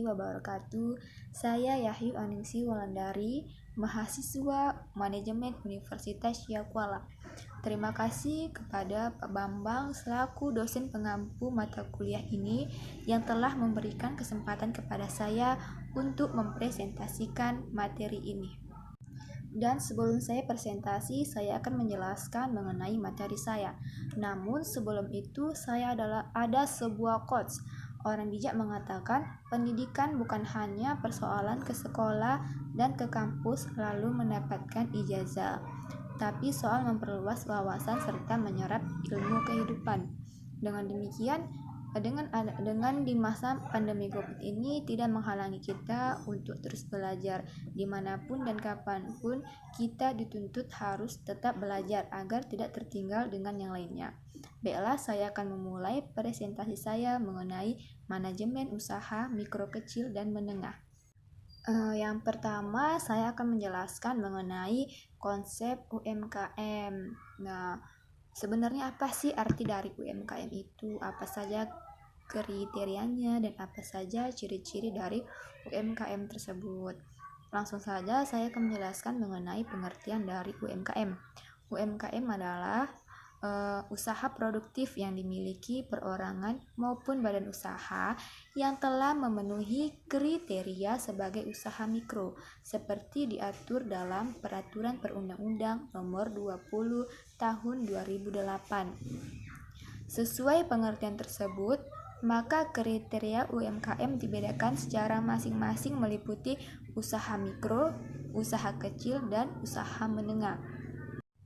wabarakatuh. Saya Yahyu Aningsi Wulandari, mahasiswa Manajemen Universitas Syakuala. Terima kasih kepada Pak Bambang selaku dosen pengampu mata kuliah ini yang telah memberikan kesempatan kepada saya untuk mempresentasikan materi ini. Dan sebelum saya presentasi, saya akan menjelaskan mengenai materi saya. Namun sebelum itu, ada sebuah quotes. Orang bijak mengatakan, pendidikan bukan hanya persoalan ke sekolah dan ke kampus lalu mendapatkan ijazah, tapi soal memperluas wawasan serta menyerap ilmu kehidupan. Dengan demikian, dengan di masa pandemi COVID ini tidak menghalangi kita untuk terus belajar. Dimanapun dan kapanpun kita dituntut harus tetap belajar agar tidak tertinggal dengan yang lainnya. Baiklah, saya akan memulai presentasi saya mengenai manajemen usaha mikro, kecil, dan menengah. Yang pertama, saya akan menjelaskan mengenai konsep UMKM. Nah, sebenarnya apa sih arti dari UMKM itu? Apa saja kriterianya dan apa saja ciri-ciri dari UMKM tersebut? Langsung saja saya akan menjelaskan mengenai pengertian dari UMKM. UMKM adalah usaha produktif yang dimiliki perorangan maupun badan usaha yang telah memenuhi kriteria sebagai usaha mikro seperti diatur dalam Peraturan Perundang-Undang Nomor 20 Tahun 2008. Sesuai pengertian tersebut, maka kriteria UMKM dibedakan secara masing-masing meliputi usaha mikro, usaha kecil, dan usaha menengah.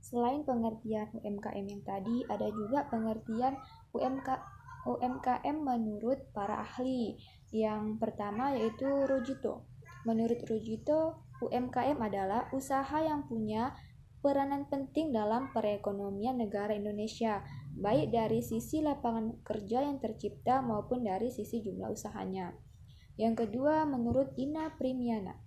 Selain pengertian UMKM yang tadi, ada juga pengertian UMKM menurut para ahli. Yang pertama yaitu Rujito. Menurut Rujito, UMKM adalah usaha yang punya peranan penting dalam perekonomian negara Indonesia, baik dari sisi lapangan kerja yang tercipta maupun dari sisi jumlah usahanya. Yang kedua, menurut Ina Primiana.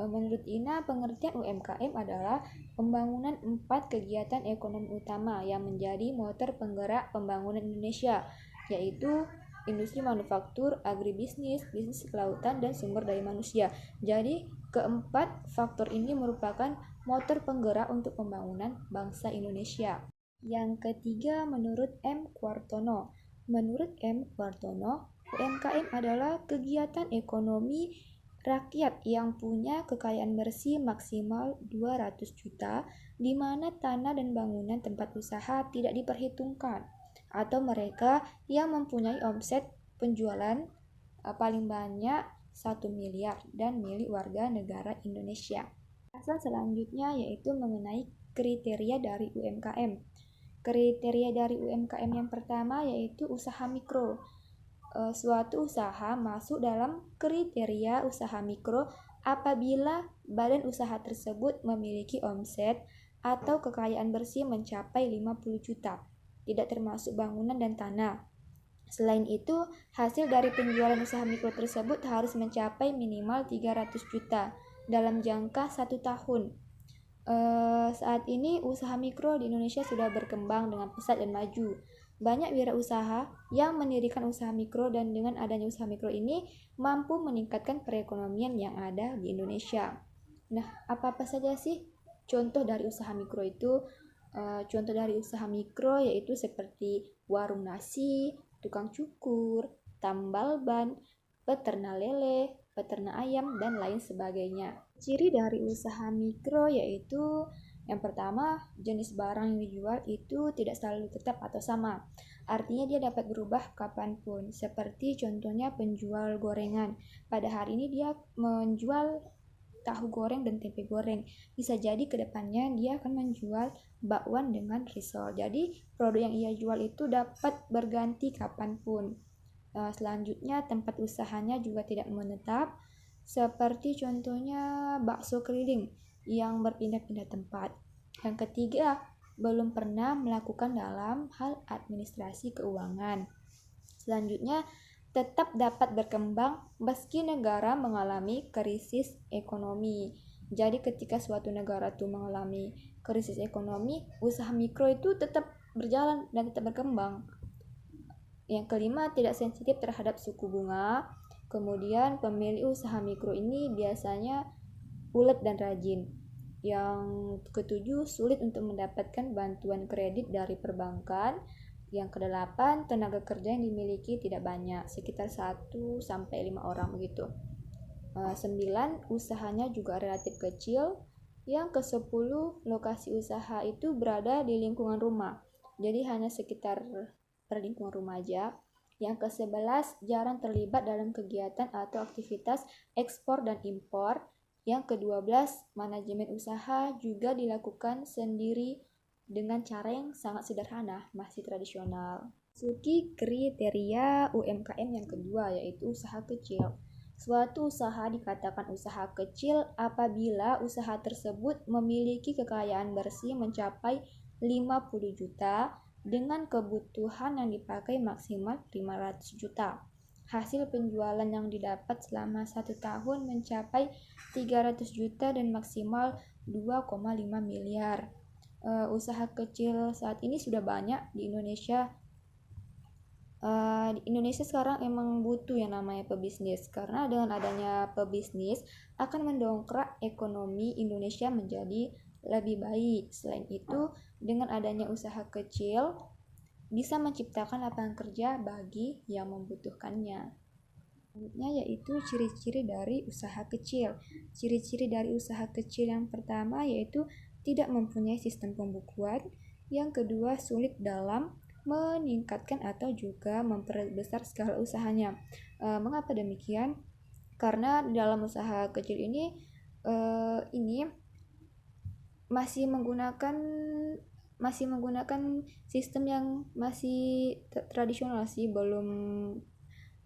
Menurut Ina, pengertian UMKM adalah pembangunan 4 kegiatan ekonomi utama yang menjadi motor penggerak pembangunan Indonesia, yaitu industri manufaktur, agribisnis, bisnis kelautan, dan sumber daya manusia. Jadi, keempat faktor ini merupakan motor penggerak untuk pembangunan bangsa Indonesia. Yang ketiga, menurut M. Kuartono. Menurut M. Kuartono, UMKM adalah kegiatan ekonomi rakyat yang punya kekayaan bersih maksimal 200 juta, di mana tanah dan bangunan tempat usaha tidak diperhitungkan, atau mereka yang mempunyai omset penjualan paling banyak 1 miliar dan milik warga negara Indonesia. Pasal selanjutnya yaitu mengenai kriteria dari UMKM. Kriteria dari UMKM yang pertama yaitu usaha mikro. Suatu usaha masuk dalam kriteria usaha mikro apabila badan usaha tersebut memiliki omset atau kekayaan bersih mencapai 50 juta, tidak termasuk bangunan dan tanah. Selain itu, hasil dari penjualan usaha mikro tersebut harus mencapai minimal 300 juta dalam jangka 1 tahun. Saat ini usaha mikro di Indonesia sudah berkembang dengan pesat dan maju. Banyak wirausaha yang mendirikan usaha mikro dan dengan adanya usaha mikro ini mampu meningkatkan perekonomian yang ada di Indonesia. Nah, apa-apa saja sih contoh dari usaha mikro itu? Contoh dari usaha mikro yaitu seperti warung nasi, tukang cukur, tambal ban, peternak lele, peternak ayam, dan lain sebagainya. Ciri dari usaha mikro yaitu yang pertama, jenis barang yang dijual itu tidak selalu tetap atau sama. Artinya dia dapat berubah kapanpun. Seperti contohnya penjual gorengan. Pada hari ini dia menjual tahu goreng dan tempe goreng. Bisa jadi ke depannya dia akan menjual bakwan dengan risol. Jadi produk yang ia jual itu dapat berganti kapanpun. Selanjutnya tempat usahanya juga tidak menetap. Seperti contohnya bakso keliling yang berpindah-pindah tempat. Yang ketiga, belum pernah melakukan dalam hal administrasi keuangan. Selanjutnya, tetap dapat berkembang meski negara mengalami krisis ekonomi. Jadi ketika suatu negara itu mengalami krisis ekonomi, usaha mikro itu tetap berjalan dan tetap berkembang. Yang kelima, tidak sensitif terhadap suku bunga. Kemudian pemilik usaha mikro ini biasanya ulet dan rajin. Yang ketujuh, sulit untuk mendapatkan bantuan kredit dari perbankan. Yang kedelapan, tenaga kerja yang dimiliki tidak banyak, sekitar 1-5 orang begitu. 9, usahanya juga relatif kecil. Yang ke-10, lokasi usaha itu berada di lingkungan rumah, jadi hanya sekitar lingkungan rumah aja. Yang ke-11, jarang terlibat dalam kegiatan atau aktivitas ekspor dan impor. Yang ke-12, manajemen usaha juga dilakukan sendiri dengan cara yang sangat sederhana, masih tradisional. Masuki kriteria UMKM yang kedua, yaitu usaha kecil. Suatu usaha dikatakan usaha kecil apabila usaha tersebut memiliki kekayaan bersih mencapai 50 juta dengan kebutuhan yang dipakai maksimal 500 juta. Hasil penjualan yang didapat selama 1 tahun mencapai 300 juta dan maksimal 2,5 miliar. Usaha kecil saat ini sudah banyak di Indonesia. Di Indonesia sekarang emang butuh yang namanya pebisnis, karena dengan adanya pebisnis akan mendongkrak ekonomi Indonesia menjadi lebih baik. Selain itu, dengan adanya usaha kecil bisa menciptakan lapangan kerja bagi yang membutuhkannya. Selanjutnya yaitu ciri-ciri dari usaha kecil. Ciri-ciri dari usaha kecil yang pertama yaitu tidak mempunyai sistem pembukuan. Yang kedua, sulit dalam meningkatkan atau juga memperbesar skala usahanya. Mengapa demikian? Karena dalam usaha kecil ini masih menggunakan sistem yang masih tradisional sih, belum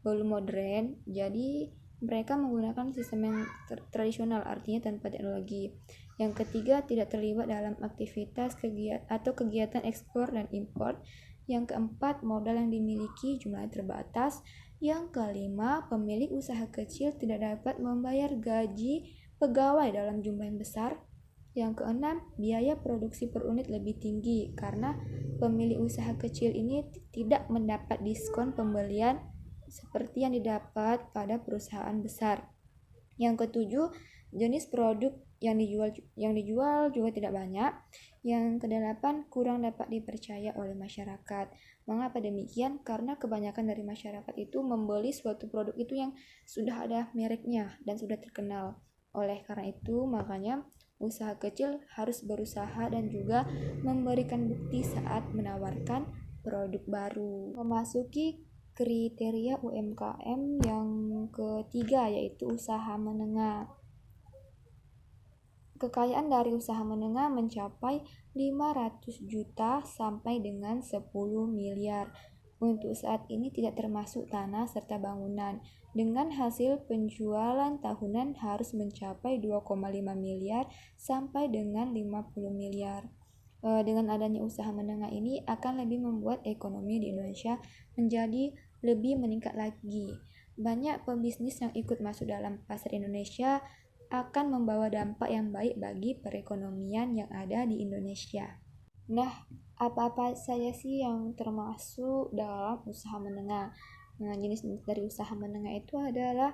modern. Jadi mereka menggunakan sistem yang tradisional, artinya tanpa teknologi. Yang ketiga, tidak terlibat dalam aktivitas kegiatan ekspor dan impor. Yang keempat, modal yang dimiliki jumlahnya terbatas. Yang kelima, pemilik usaha kecil tidak dapat membayar gaji pegawai dalam jumlah yang besar. Yang keenam, biaya produksi per unit lebih tinggi karena pemilik usaha kecil ini tidak mendapat diskon pembelian seperti yang didapat pada perusahaan besar. Yang ketujuh, jenis produk yang dijual juga tidak banyak. Yang kedelapan, kurang dapat dipercaya oleh masyarakat. Mengapa demikian? Karena kebanyakan dari masyarakat itu membeli suatu produk itu yang sudah ada mereknya dan sudah terkenal. Oleh karena itu, makanya usaha kecil harus berusaha dan juga memberikan bukti saat menawarkan produk baru. Memasuki kriteria UMKM yang ketiga yaitu usaha menengah. Kekayaan dari usaha menengah mencapai 500 juta sampai dengan 10 miliar. Untuk saat ini tidak termasuk tanah serta bangunan. Dengan hasil penjualan tahunan harus mencapai 2,5 miliar sampai dengan 50 miliar. Dengan adanya usaha menengah ini akan lebih membuat ekonomi di Indonesia menjadi lebih meningkat lagi. Banyak pebisnis yang ikut masuk dalam pasar Indonesia akan membawa dampak yang baik bagi perekonomian yang ada di Indonesia. Nah, apa-apa saja sih yang termasuk dalam usaha menengah? Jenis dari usaha menengah itu adalah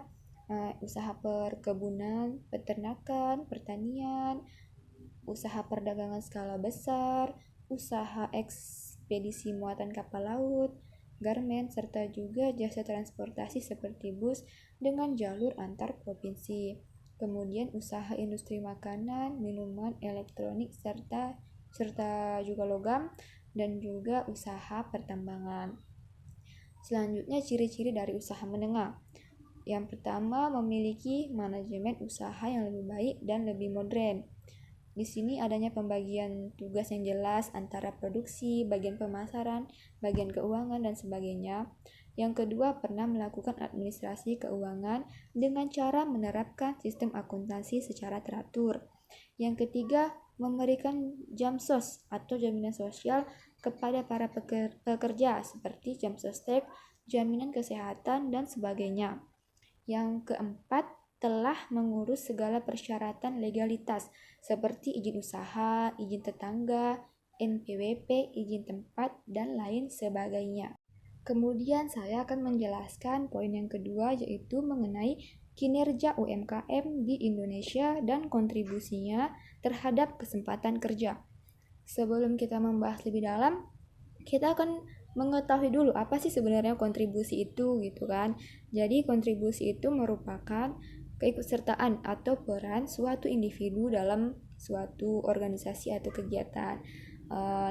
usaha perkebunan, peternakan, pertanian, usaha perdagangan skala besar, usaha ekspedisi muatan kapal laut, garmen, serta juga jasa transportasi seperti bus dengan jalur antar provinsi. Kemudian usaha industri makanan, minuman, elektronik, serta juga logam, dan juga usaha pertambangan. Selanjutnya, ciri-ciri dari usaha menengah. Yang pertama, memiliki manajemen usaha yang lebih baik dan lebih modern. Di sini adanya pembagian tugas yang jelas antara produksi, bagian pemasaran, bagian keuangan, dan sebagainya. Yang kedua, pernah melakukan administrasi keuangan dengan cara menerapkan sistem akuntansi secara teratur. Yang ketiga, memberikan jamsos atau jaminan sosial kepada para pekerja seperti jam sostek, jaminan kesehatan, dan sebagainya. Yang keempat, telah mengurus segala persyaratan legalitas seperti izin usaha, izin tetangga, NPWP, izin tempat, dan lain sebagainya. Kemudian saya akan menjelaskan poin yang kedua, yaitu mengenai kinerja UMKM di Indonesia dan kontribusinya terhadap kesempatan kerja. Sebelum kita membahas lebih dalam, kita akan mengetahui dulu apa sih sebenarnya kontribusi itu gitu kan. Jadi kontribusi itu merupakan keikutsertaan atau peran suatu individu dalam suatu organisasi atau kegiatan.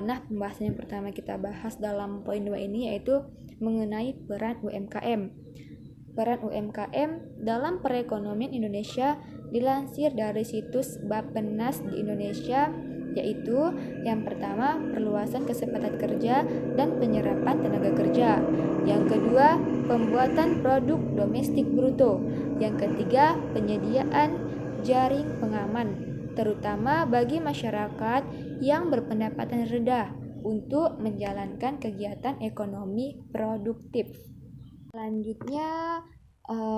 Nah, pembahasan yang pertama kita bahas dalam poin 2 ini yaitu mengenai peran UMKM. Peran UMKM dalam perekonomian Indonesia dilansir dari situs Bappenas di Indonesia, yaitu yang pertama perluasan kesempatan kerja dan penyerapan tenaga kerja, yang kedua pembuatan produk domestik bruto, yang ketiga penyediaan jaring pengaman terutama bagi masyarakat yang berpendapatan rendah untuk menjalankan kegiatan ekonomi produktif. Selanjutnya,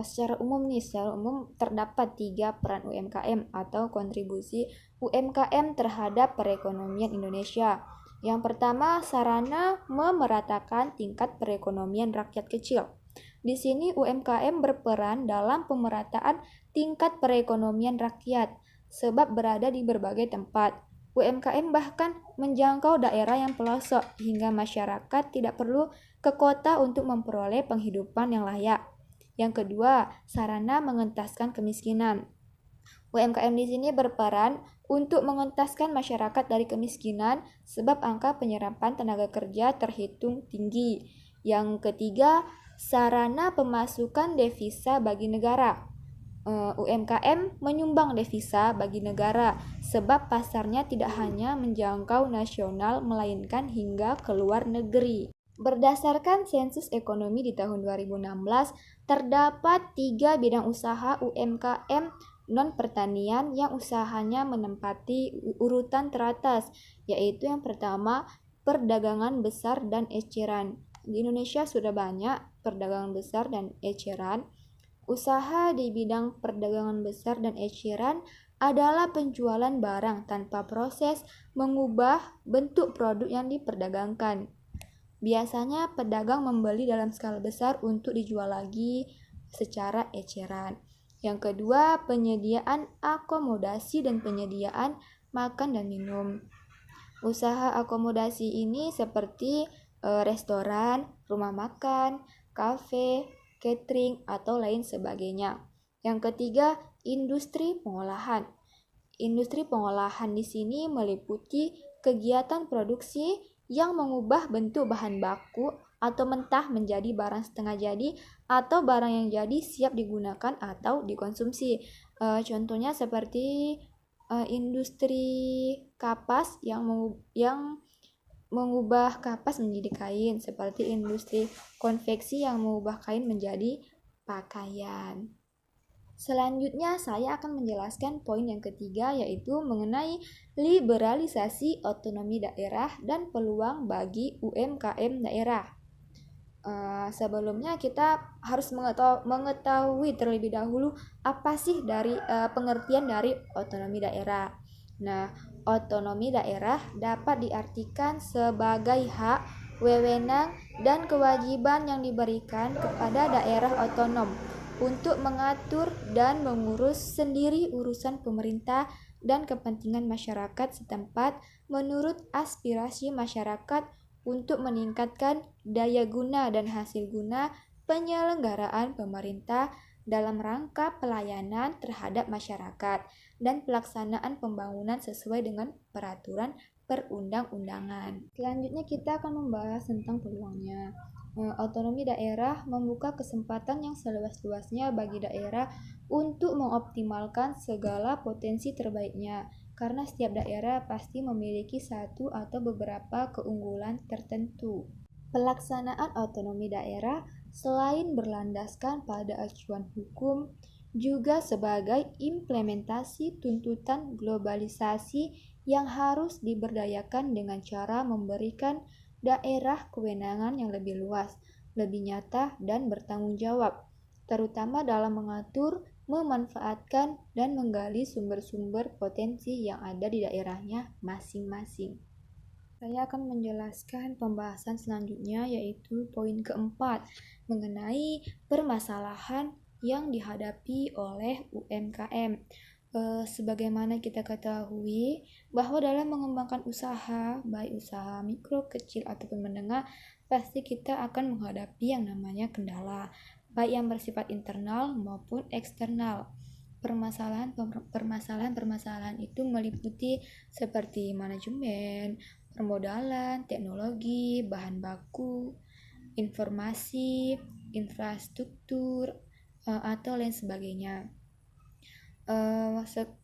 secara umum terdapat 3 peran UMKM atau kontribusi UMKM terhadap perekonomian Indonesia. Yang pertama, sarana memeratakan tingkat perekonomian rakyat kecil. Di sini UMKM berperan dalam pemerataan tingkat perekonomian rakyat sebab berada di berbagai tempat. UMKM bahkan menjangkau daerah yang pelosok hingga masyarakat tidak perlu ke kota untuk memperoleh penghidupan yang layak. Yang kedua, sarana mengentaskan kemiskinan. UMKM di sini berperan untuk mengentaskan masyarakat dari kemiskinan sebab angka penyerapan tenaga kerja terhitung tinggi. Yang ketiga, sarana pemasukan devisa bagi negara. UMKM menyumbang devisa bagi negara sebab pasarnya tidak hanya menjangkau nasional melainkan hingga ke luar negeri. Berdasarkan sensus ekonomi di tahun 2016, terdapat 3 bidang usaha UMKM non-pertanian yang usahanya menempati urutan teratas, yaitu yang pertama, perdagangan besar dan eceran. Di Indonesia sudah banyak perdagangan besar dan eceran. Usaha di bidang perdagangan besar dan eceran adalah penjualan barang tanpa proses mengubah bentuk produk yang diperdagangkan. Biasanya pedagang membeli dalam skala besar untuk dijual lagi secara eceran. Yang kedua, penyediaan akomodasi dan penyediaan makan dan minum. Usaha akomodasi ini seperti restoran, rumah makan, kafe, catering, atau lain sebagainya. Yang ketiga, industri pengolahan. Industri pengolahan di sini meliputi kegiatan produksi yang mengubah bentuk bahan baku atau mentah menjadi barang setengah jadi atau barang yang jadi siap digunakan atau dikonsumsi. Contohnya seperti industri kapas yang mengubah kapas menjadi kain, seperti industri konveksi yang mengubah kain menjadi pakaian. Selanjutnya saya akan menjelaskan poin yang ketiga, yaitu mengenai liberalisasi otonomi daerah dan peluang bagi UMKM daerah. Sebelumnya kita harus mengetahui terlebih dahulu apa sih dari pengertian dari otonomi daerah. Nah, otonomi daerah dapat diartikan sebagai hak, wewenang, dan kewajiban yang diberikan kepada daerah otonom untuk mengatur dan mengurus sendiri urusan pemerintah dan kepentingan masyarakat setempat menurut aspirasi masyarakat untuk meningkatkan daya guna dan hasil guna penyelenggaraan pemerintah dalam rangka pelayanan terhadap masyarakat dan pelaksanaan pembangunan sesuai dengan peraturan perundang-undangan. Selanjutnya kita akan membahas tentang peluangnya. Otonomi daerah membuka kesempatan yang seluas-luasnya bagi daerah untuk mengoptimalkan segala potensi terbaiknya, karena setiap daerah pasti memiliki satu atau beberapa keunggulan tertentu. Pelaksanaan otonomi daerah selain berlandaskan pada acuan hukum, juga sebagai implementasi tuntutan globalisasi yang harus diberdayakan dengan cara memberikan daerah kewenangan yang lebih luas, lebih nyata, dan bertanggung jawab, terutama dalam mengatur, memanfaatkan, dan menggali sumber-sumber potensi yang ada di daerahnya masing-masing. Saya akan menjelaskan pembahasan selanjutnya, yaitu poin keempat mengenai permasalahan yang dihadapi oleh UMKM. Sebagaimana kita ketahui bahwa dalam mengembangkan usaha, baik usaha mikro, kecil, ataupun menengah, pasti kita akan menghadapi yang namanya kendala, baik yang bersifat internal maupun eksternal. Permasalahan itu meliputi seperti manajemen, permodalan, teknologi, bahan baku, informasi, infrastruktur, atau lain sebagainya.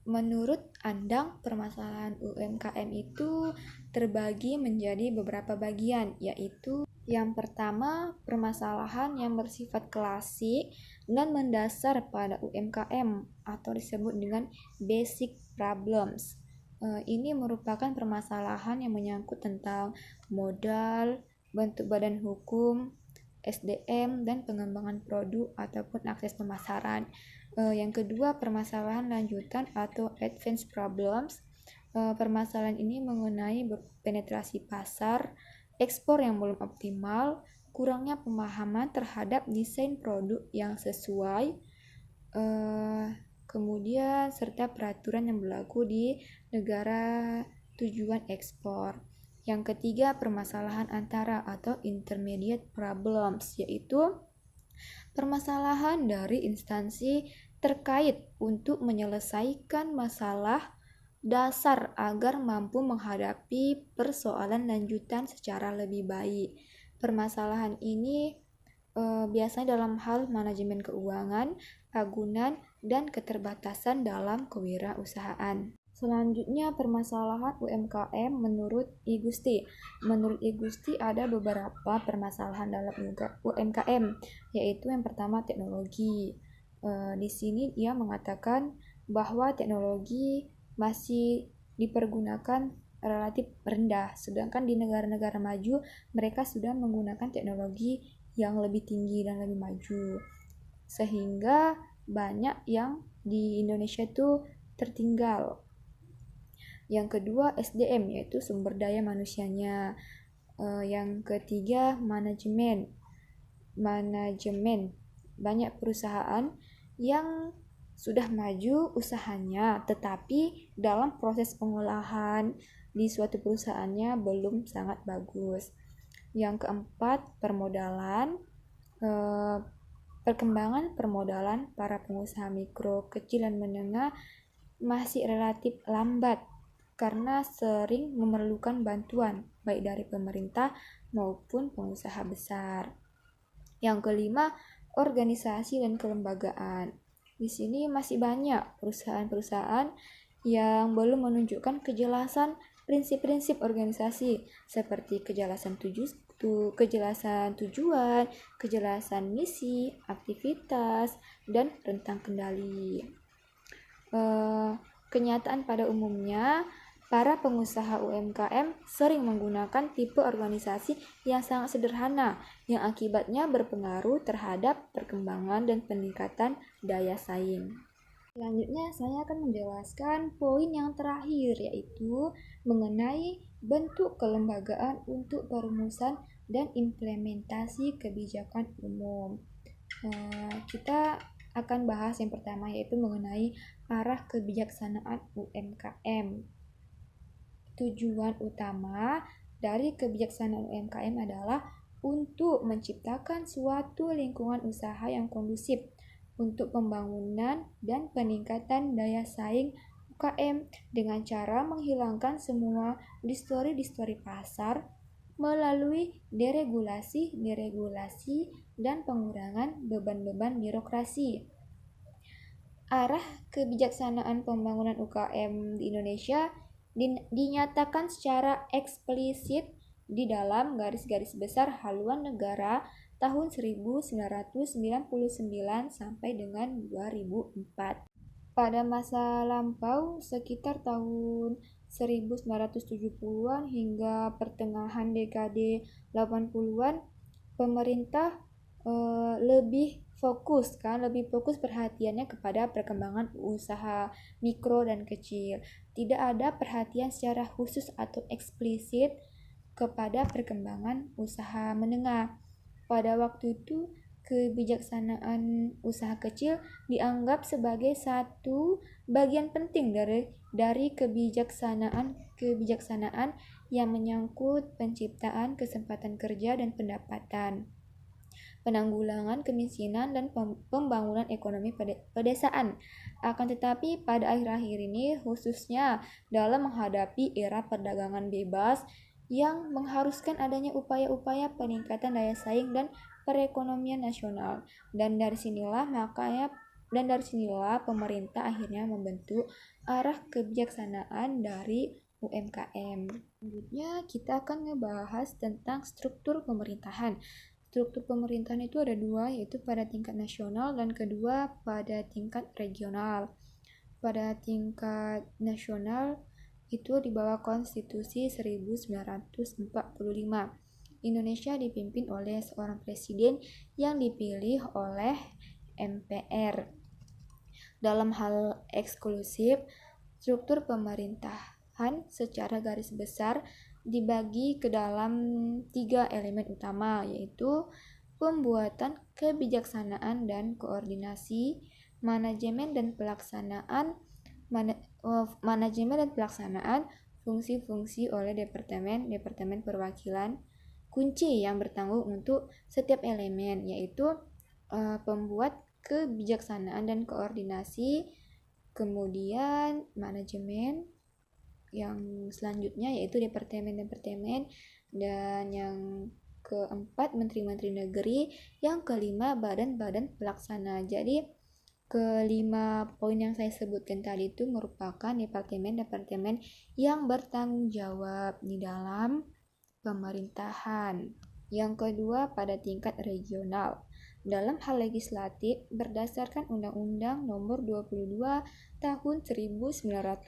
Menurut Andang, permasalahan UMKM itu terbagi menjadi beberapa bagian, yaitu yang pertama, permasalahan yang bersifat klasik dan mendasar pada UMKM atau disebut dengan basic problems. Ini merupakan permasalahan yang menyangkut tentang modal, bentuk badan hukum, SDM, dan pengembangan produk ataupun akses pemasaran. Yang kedua, permasalahan lanjutan atau advanced problems. Permasalahan ini mengenai penetrasi pasar, ekspor yang belum optimal, kurangnya pemahaman terhadap desain produk yang sesuai, kemudian serta peraturan yang berlaku di negara tujuan ekspor. Yang ketiga, permasalahan antara atau intermediate problems, yaitu permasalahan dari instansi terkait untuk menyelesaikan masalah dasar agar mampu menghadapi persoalan lanjutan secara lebih baik. Permasalahan ini biasanya dalam hal manajemen keuangan, agunan, dan keterbatasan dalam kewirausahaan. Selanjutnya, permasalahan UMKM menurut I Gusti. Menurut I Gusti ada beberapa permasalahan dalam UMKM, yaitu yang pertama teknologi. Di sini ia mengatakan bahwa teknologi masih dipergunakan relatif rendah, sedangkan di negara-negara maju mereka sudah menggunakan teknologi yang lebih tinggi dan lebih maju, sehingga banyak yang di Indonesia itu tertinggal. Yang kedua, SDM, yaitu sumber daya manusianya. Yang ketiga, manajemen. Banyak perusahaan yang sudah maju usahanya, tetapi dalam proses pengolahan di suatu perusahaannya belum sangat bagus. Yang keempat, permodalan. Perkembangan permodalan para pengusaha mikro, kecil, dan menengah masih relatif lambat karena sering memerlukan bantuan baik dari pemerintah maupun pengusaha besar. Yang kelima, organisasi dan kelembagaan. Di sini masih banyak perusahaan-perusahaan yang belum menunjukkan kejelasan prinsip-prinsip organisasi seperti kejelasan tujuan, kejelasan misi, aktivitas, dan rentang kendali. Kenyataan pada umumnya, para pengusaha UMKM sering menggunakan tipe organisasi yang sangat sederhana, yang akibatnya berpengaruh terhadap perkembangan dan peningkatan daya saing. Selanjutnya, saya akan menjelaskan poin yang terakhir, yaitu mengenai bentuk kelembagaan untuk perumusan dan implementasi kebijakan umum. Kita akan bahas yang pertama, yaitu mengenai arah kebijaksanaan UMKM. Tujuan utama dari kebijaksanaan UMKM adalah untuk menciptakan suatu lingkungan usaha yang kondusif untuk pembangunan dan peningkatan daya saing UKM dengan cara menghilangkan semua distori-distori pasar melalui deregulasi, dan pengurangan beban-beban birokrasi. Arah kebijaksanaan pembangunan UKM di Indonesia dinyatakan secara eksplisit di dalam garis-garis besar haluan negara tahun 1999 sampai dengan 2004. Pada masa lampau sekitar tahun 1970-an hingga pertengahan dekade 80-an, pemerintah lebih fokus perhatiannya kepada perkembangan usaha mikro dan kecil. Tidak ada perhatian secara khusus atau eksplisit kepada perkembangan usaha menengah. Pada waktu itu, kebijaksanaan usaha kecil dianggap sebagai satu bagian penting dari kebijaksanaan yang menyangkut penciptaan kesempatan kerja dan pendapatan, penanggulangan kemiskinan, dan pembangunan ekonomi pedesaan. Akan tetapi pada akhir-akhir ini, khususnya dalam menghadapi era perdagangan bebas yang mengharuskan adanya upaya-upaya peningkatan daya saing dan perekonomian nasional, dan dari sinilah pemerintah akhirnya membentuk arah kebijaksanaan dari UMKM. Selanjutnya kita akan ngebahas tentang struktur pemerintahan. Struktur pemerintahan itu ada dua, yaitu pada tingkat nasional dan kedua pada tingkat regional. Pada tingkat nasional itu di bawah Konstitusi 1945. Indonesia dipimpin oleh seorang presiden yang dipilih oleh MPR. Dalam hal eksklusif, struktur pemerintahan secara garis besar dibagi ke dalam 3 elemen utama, yaitu pembuatan kebijaksanaan dan koordinasi, manajemen dan pelaksanaan fungsi-fungsi oleh departemen perwakilan kunci yang bertanggung untuk setiap elemen, yaitu pembuat kebijaksanaan dan koordinasi, kemudian manajemen, yang selanjutnya yaitu departemen-departemen, dan yang keempat menteri-menteri negeri, yang kelima badan-badan pelaksana. Jadi kelima poin yang saya sebutkan tadi itu merupakan departemen-departemen yang bertanggung jawab di dalam pemerintahan. Yang kedua pada tingkat regional. Dalam hal legislatif, berdasarkan Undang-Undang Nomor 22 Tahun 1999,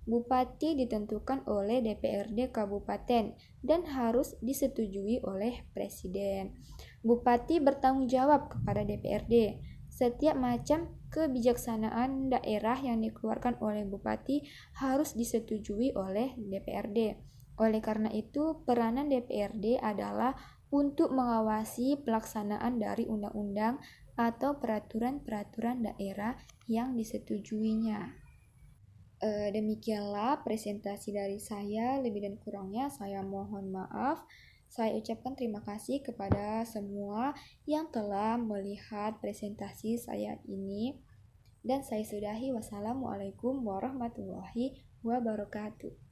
bupati ditentukan oleh DPRD kabupaten dan harus disetujui oleh presiden. Bupati bertanggung jawab kepada DPRD. Setiap macam kebijaksanaan daerah yang dikeluarkan oleh bupati harus disetujui oleh DPRD. Oleh karena itu, peranan DPRD adalah untuk mengawasi pelaksanaan dari undang-undang atau peraturan-peraturan daerah yang disetujuinya. Demikianlah presentasi dari saya, lebih dan kurangnya saya mohon maaf. Saya ucapkan terima kasih kepada semua yang telah melihat presentasi saya ini, dan saya sudahi. Wassalamualaikum warahmatullahi wabarakatuh.